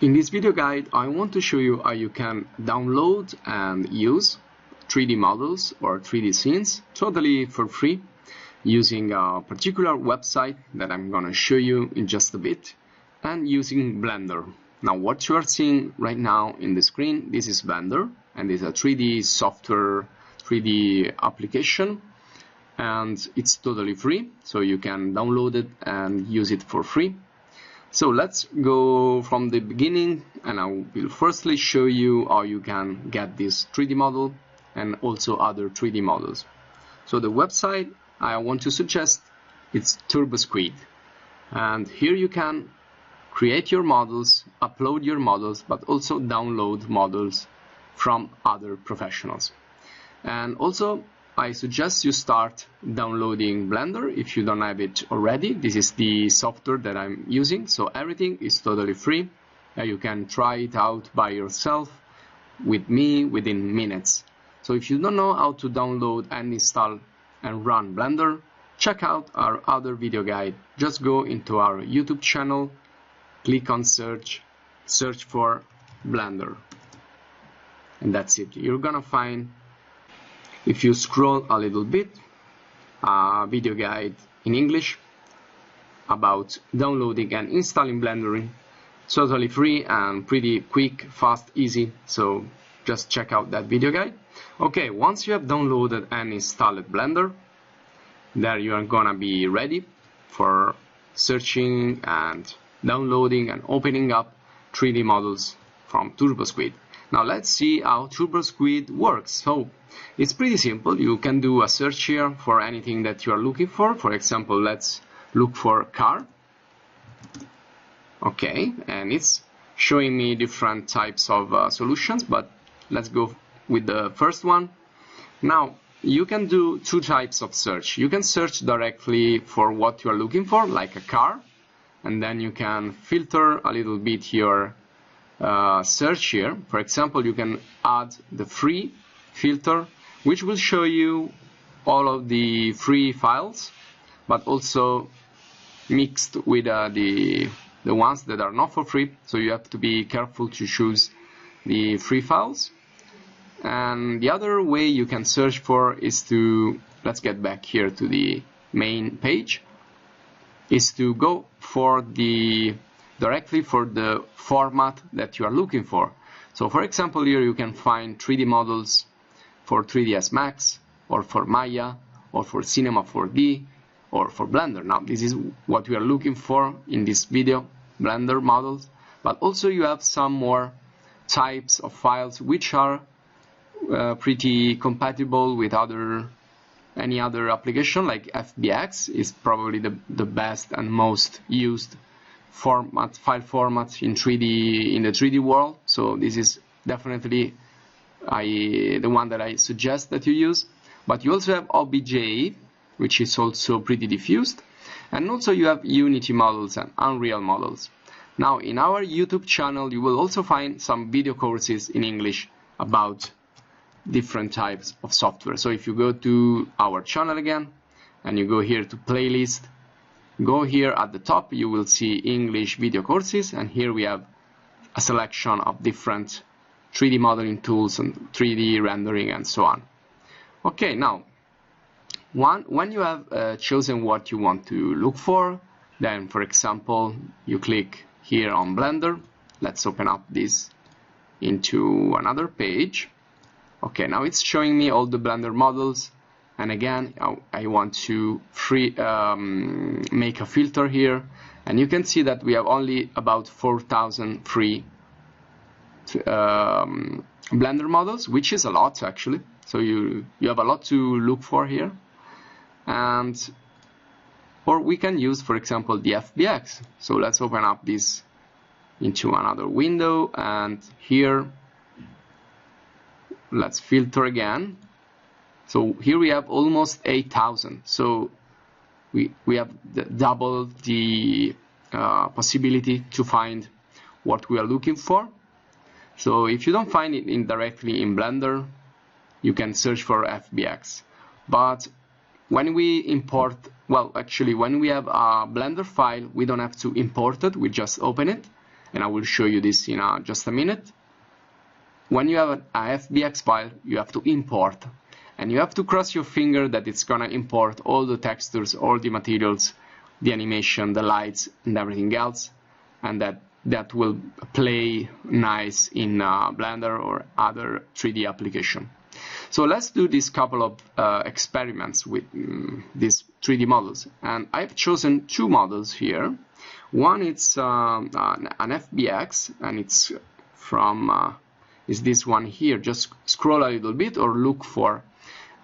In this video guide, I want to show you how you can download and use 3D models or 3D scenes totally for free using a particular website that I'm gonna show you in just a bit, and using Blender. Now what you are seeing right now in the screen, this is Blender, and it's a 3D software, 3D application, and it's totally free, so you can download it and use it for free. So let's go from the beginning, and I will firstly show you how you can get this 3D model and also other 3D models. So the website I want to suggest is Turbosquid, and here you can create your models, upload your models, but also download models from other professionals. And also I suggest you start downloading Blender if you don't have it already. This is the software that I'm using, so everything is totally free. You can try it out by yourself with me within minutes. So if you don't know how to download and install and run Blender, check out our other video guide. Just go into our YouTube channel, click on search for Blender, and that's it. You're gonna find, if you scroll a little bit, a video guide in English about downloading and installing Blender. Totally free and pretty quick, fast, easy, so just check out that video guide. Okay, once you have downloaded and installed Blender, there you are gonna be ready for searching and downloading and opening up 3D models from Turbosquid. Now let's see how Turbosquid works. So it's pretty simple. You can do a search here for anything that you are looking for. For example, let's look for car. Okay, and it's showing me different types of solutions, but let's go with the first one. Now you can do two types of search. You can search directly for what you are looking for, like a car, and then you can filter a little bit your search here. For example, you can add the free filter, which will show you all of the free files, but also mixed with the ones that are not for free, so you have to be careful to choose the free files. And the other way you can search for is to, let's get back here to the main page, is to go for directly for the format that you are looking for. So for example, here you can find 3D models for 3ds Max, or for Maya, or for Cinema 4D, or for Blender. Now this is what we are looking for in this video, Blender models, but also you have some more types of files which are pretty compatible with any other application, like FBX is probably the best and most used file format in the 3D world. So this is definitely the one that I suggest that you use. But you also have OBJ, which is also pretty diffused, and also you have Unity models and Unreal models. Now in our YouTube channel you will also find some video courses in English about different types of software. So if you go to our channel again and you go here to playlist, go here at the top, you will see English video courses, and here we have a selection of different 3D modeling tools and 3D rendering and so on. Okay, now when you have chosen what you want to look for, then for example you click here on Blender. Let's open up this into another page. Okay, now it's showing me all the Blender models, and again I want to make a filter here, and you can see that we have only about 4,000 free Blender models, which is a lot actually. So you have a lot to look for here, or we can use, for example, the FBX. So let's open up this into another window, and here let's filter again. So here we have almost 8,000. So we have double the possibility to find what we are looking for. So if you don't find it directly in Blender, you can search for FBX. But when we import, well, actually when we have a Blender file, we don't have to import it, we just open it, and I will show you this in just a minute. When you have a FBX file, you have to import, and you have to cross your finger that it's gonna import all the textures, all the materials, the animation, the lights, and everything else, and that will play nice in Blender or other 3D application. So let's do this couple of experiments with these 3D models, and I've chosen two models here. One is an FBX, and it's from is this one here. Just scroll a little bit or look for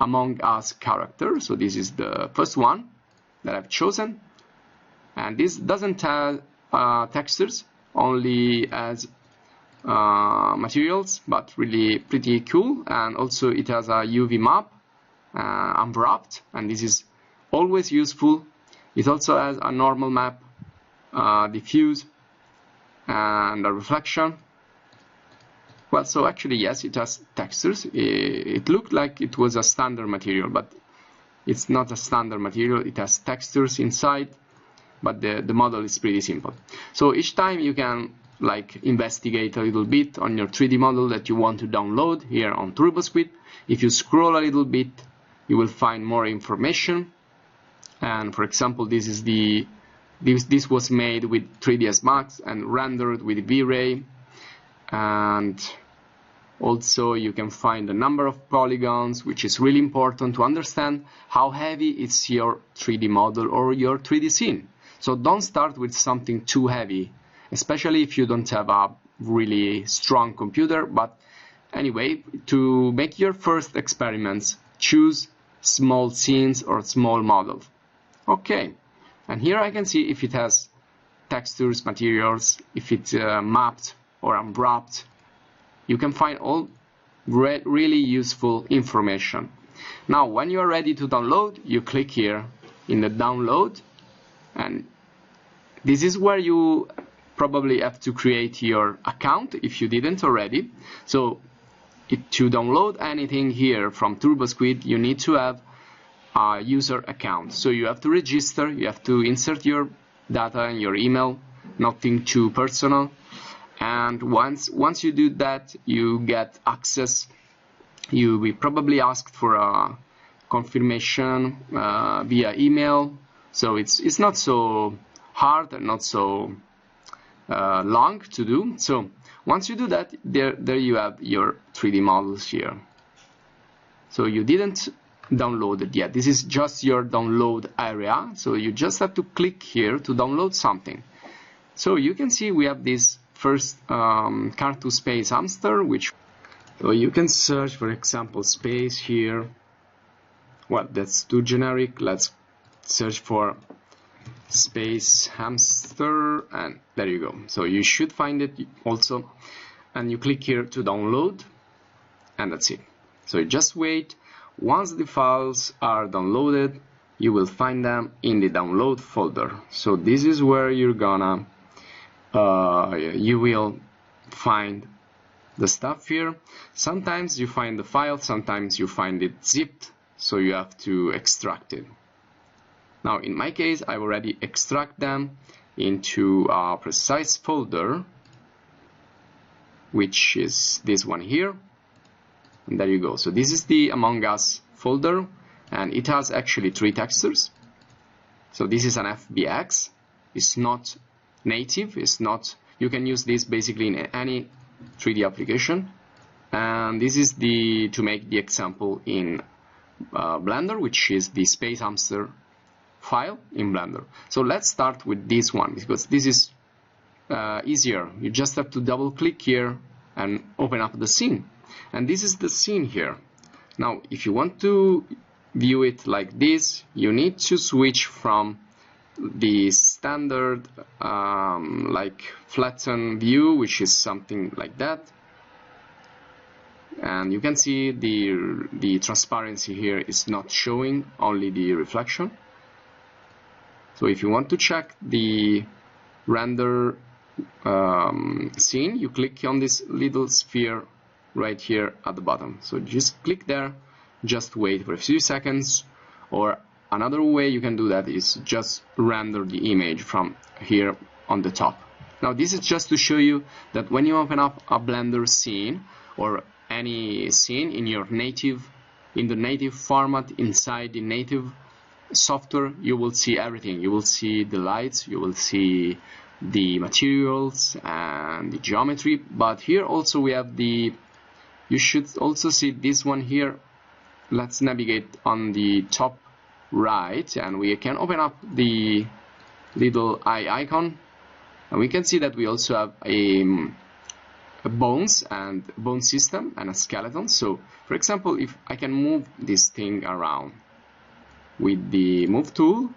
Among Us character. So this is the first one that I've chosen, and this doesn't have textures, only as materials, but really pretty cool. And also it has a UV map, unwrapped, and this is always useful. It also has a normal map, diffuse, and a reflection. Well, so actually yes, it has textures. It looked like it was a standard material, but it's not a standard material. It has textures inside, but the model is pretty simple. So each time you can like investigate a little bit on your 3D model that you want to download here on Turbosquid. If you scroll a little bit, you will find more information. And for example, this is this was made with 3ds Max and rendered with V-Ray. And also you can find the number of polygons, which is really important to understand how heavy is your 3D model or your 3D scene. So don't start with something too heavy, especially if you don't have a really strong computer. But anyway, to make your first experiments, choose small scenes or small models. Okay, and here I can see if it has textures, materials, if it's mapped or unwrapped. You can find all really useful information. Now, when you are ready to download, you click here in the download, and this is where you probably have to create your account if you didn't already. So to download anything here from Turbosquid, you need to have a user account. So you have to register, you have to insert your data and your email, nothing too personal. And once you do that, you get access. You will probably ask for a confirmation via email. So it's not so hard and not so long to do. So once you do that, there you have your 3D models here. So you didn't download it yet. This is just your download area. So you just have to click here to download something. So you can see we have this first cartoon space hamster, which so you can search, for example, space here. Well, that's too generic. Let's search for space hamster, and there you go. So you should find it also, and you click here to download, and that's it. So you just wait. Once the files are downloaded, you will find them in the download folder. So this is where you're gonna you will find the stuff here. Sometimes you find the file, sometimes you find it zipped, so you have to extract it. Now in my case, I've already extracted them into a precise folder, which is this one here, and there you go. So this is the Among Us folder, and it has actually 3 textures. So this is an FBX. It's not native, it's not, you can use this basically in any 3D application. And this is to make the example in Blender, which is the space hamster file in Blender. So let's start with this one, because this is easier. You just have to double click here and open up the scene, and this is the scene here. Now if you want to view it like this, you need to switch from the standard like flatten view, which is something like that, and you can see the transparency here is not showing, only the reflection. So if you want to check the render scene, you click on this little sphere right here at the bottom. So just click there, just wait for a few seconds, or another way you can do that is just render the image from here on the top. Now this is just to show you that when you open up a Blender scene or any scene in your in the native format inside the native software, you will see everything. You will see the lights, you will see the materials and the geometry, but here also we have you should also see this one here. Let's navigate on the top right and we can open up the little eye icon, and we can see that we also have a bones and bone system and a skeleton. So for example, if I can move this thing around with the move tool,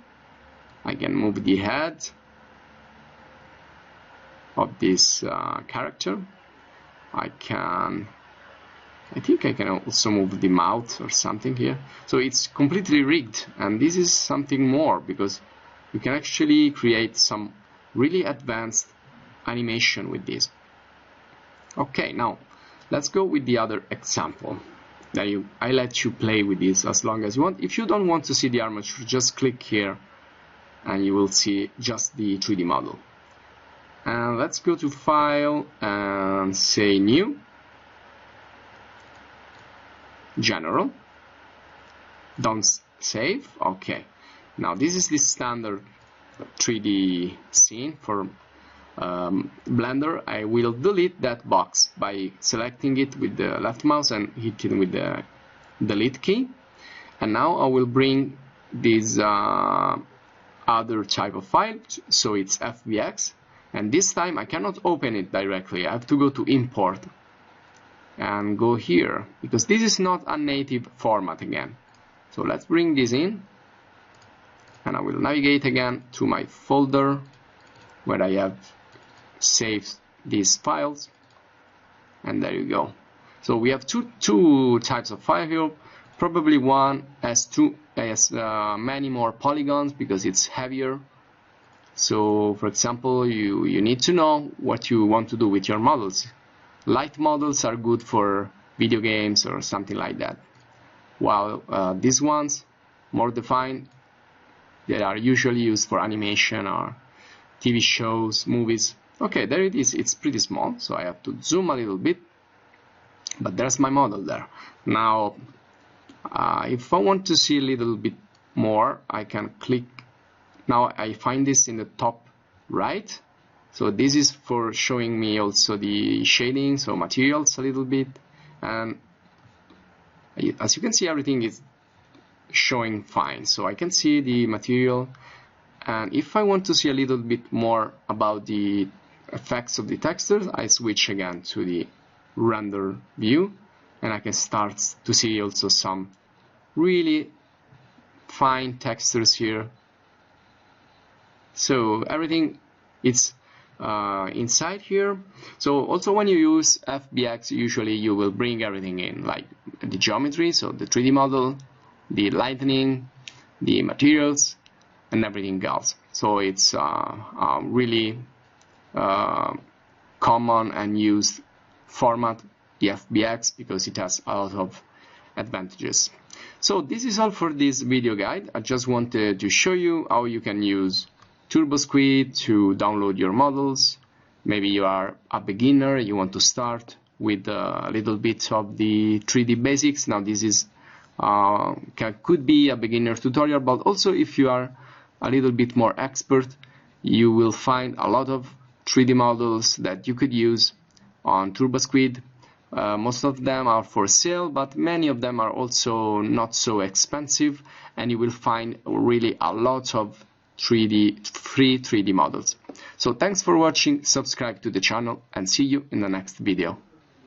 I can move the head of this character. I think I can also move the mouth or something here. So it's completely rigged, and this is something more because you can actually create some really advanced animation with this. Okay, now let's go with the other example. I let you play with this as long as you want. If you don't want to see the armature, just click here and you will see just the 3D model. And let's go to File and say New, General. Don't save. Okay. Now this is the standard 3D scene for Blender. I will delete that box by selecting it with the left mouse and hitting with the delete key. And now I will bring this other type of file, so it's FBX, and this time I cannot open it directly. I have to go to Import and go here because this is not a native format again. So let's bring this in, and I will navigate again to my folder where I have saved these files, and there you go. So we have two types of file here. Probably one has many more polygons because it's heavier. So for example, you need to know what you want to do with your models. Light models are good for video games or something like that, while these ones, more defined, they are usually used for animation or TV shows, movies. Okay, there it is. It's pretty small, so I have to zoom a little bit, but there's my model there. Now if I want to see a little bit more, I can click. Now I find this in the top right, so this is for showing me also the shading, so materials a little bit, and as you can see, everything is showing fine. So I can see the material, and if I want to see a little bit more about the effects of the textures, I switch again to the render view, and I can start to see also some really fine textures here. So everything is inside here. So also when you use FBX, usually you will bring everything in, like the geometry, so the 3D model, the lighting, the materials, and everything else. So it's really common and used format, the FBX, because it has a lot of advantages. So this is all for this video guide. I just wanted to show you how you can use Turbosquid to download your models. Maybe you are a beginner, you want to start with a little bit of the 3D basics. Now this is could be a beginner tutorial, but also if you are a little bit more expert, you will find a lot of 3D models that you could use on Turbosquid. Most of them are for sale, but many of them are also not so expensive, and you will find really a lot of free 3D models. So thanks for watching, subscribe to the channel, and see you in the next video.